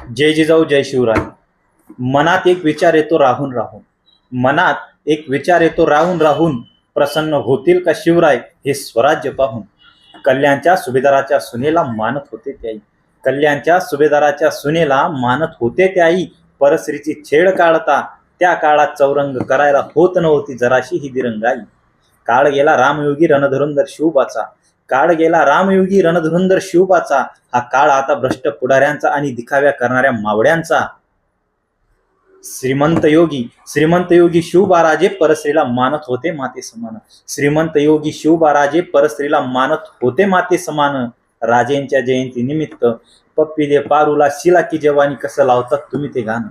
जय जिजाऊ जय शिवराय. मनात एक विचार येतो राहून राहून, मनात एक विचार येतो राहून राहून, प्रसन्न होतील का शिवराय हे स्वराज्य पाहून. कल्याणच्या सुभेदाराच्या सुनेला मानत होते त्याई, कल्याणच्या सुभेदाराच्या सुनेला मानत होते त्याई. परस्त्रीची छेड काढता त्या काळात चौरंग करायला होत नव्हती जराशी ही दिरंगाई. काळ गेला रामयोगी रणधुरंदर शिवबाचा, काळ गेला रामयोगी रणधुरंदर शिवबाचा. हा काळ आता भ्रष्ट पुढाऱ्यांचा आणि दिखाव्या करणाऱ्या मावड्यांचा. श्रीमंत योगी शिवबाराजे परस्त्रीला मानत होते माते समान. श्रीमंत योगी शिवबाराजे परस्त्रीला मानत होते माते समान. राजेंच्या जयंती निमित्त पप्पी दे पारूला शिला की जवानी कसं लावतात तुम्ही ते गाणं.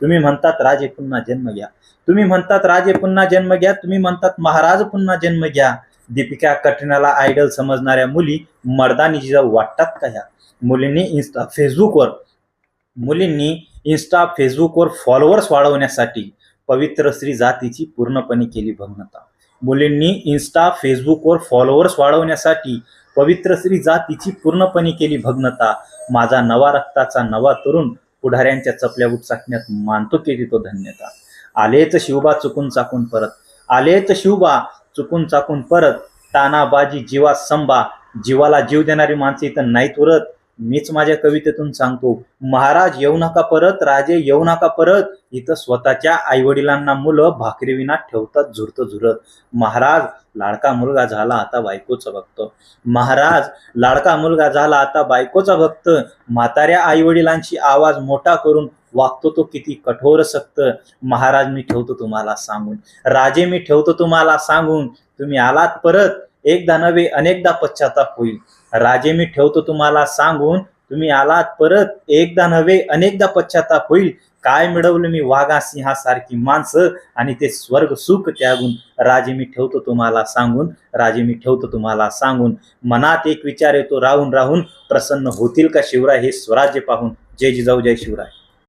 तुम्ही म्हणतात राजे पुन्हा जन्म घ्या, तुम्ही म्हणतात राजे पुन्हा जन्म घ्या, तुम्ही म्हणतात महाराज पुन्हा जन्म घ्या. दीपिका कटरीनाला आयडल समजणाऱ्या मुली मर्दानी जिजाऊ वाटतात का ह्या. मुलींनी इन्स्टा फेसबुकवर फॉलोअर्स वाढवण्यासाठी पवित्र स्त्री जातीची पूर्णपणे केली भग्नता. मुलींनी इन्स्टा फेसबुकवर फॉलोअर्स वाढवण्यासाठी पवित्र स्त्री जातीची पूर्णपणे केली भग्नता. माझा नवा रक्ताचा नवा तरुण पुढाऱ्यांच्या चपल्या उचकण्यात मानतो केली तो धन्यता. आलेच शिवबा चुकून चाकून परत, आलेच शिवबा चुकून चाकून परत. तानाबाजी जीवा संबा, जीवाला जीव देणारी माणसे इथं नाहीत उरत. मीच माझ्या कवितेतून सांगतो, महाराज येऊ नका परत, राजे येऊ नका परत. इथं स्वतःच्या आईवडिलांना मुलं भाकरी विना ठेवतात झुरत झुरत. महाराज लाडका मुलगा झाला आता बायकोचा भक्त, महाराज लाडका मुलगा झाला आता बायकोचा भक्त. म्हाताऱ्या आईवडिलांची आवाज मोठा करून वागतो तो किती कठोर सक्त. महाराज मी ठेवतो तुम्हाला सांगून, राजे मी ठेवतो तुम्हाला सांगून. तुम्ही आलात परत एकदा नव्हे अनेकदा पश्चाताप होईल. राजे मी ठेवतो तुम्हाला सांगून, तुम्ही आलात परत एकदा नव्हे अनेकदा पश्चाताप होईल. काय मिळवलं मी वाघा सिंहासारखी माणसं आणि ते स्वर्ग सुख त्यागून. राजे मी ठेवतो तुम्हाला सांगून, राजे मी ठेवतो तुम्हाला सांगून. मनात एक विचार येतो राहून राहून, प्रसन्न होतील का शिवराय हे स्वराज्य पाहून. जय जिजाऊ जय शिवराय.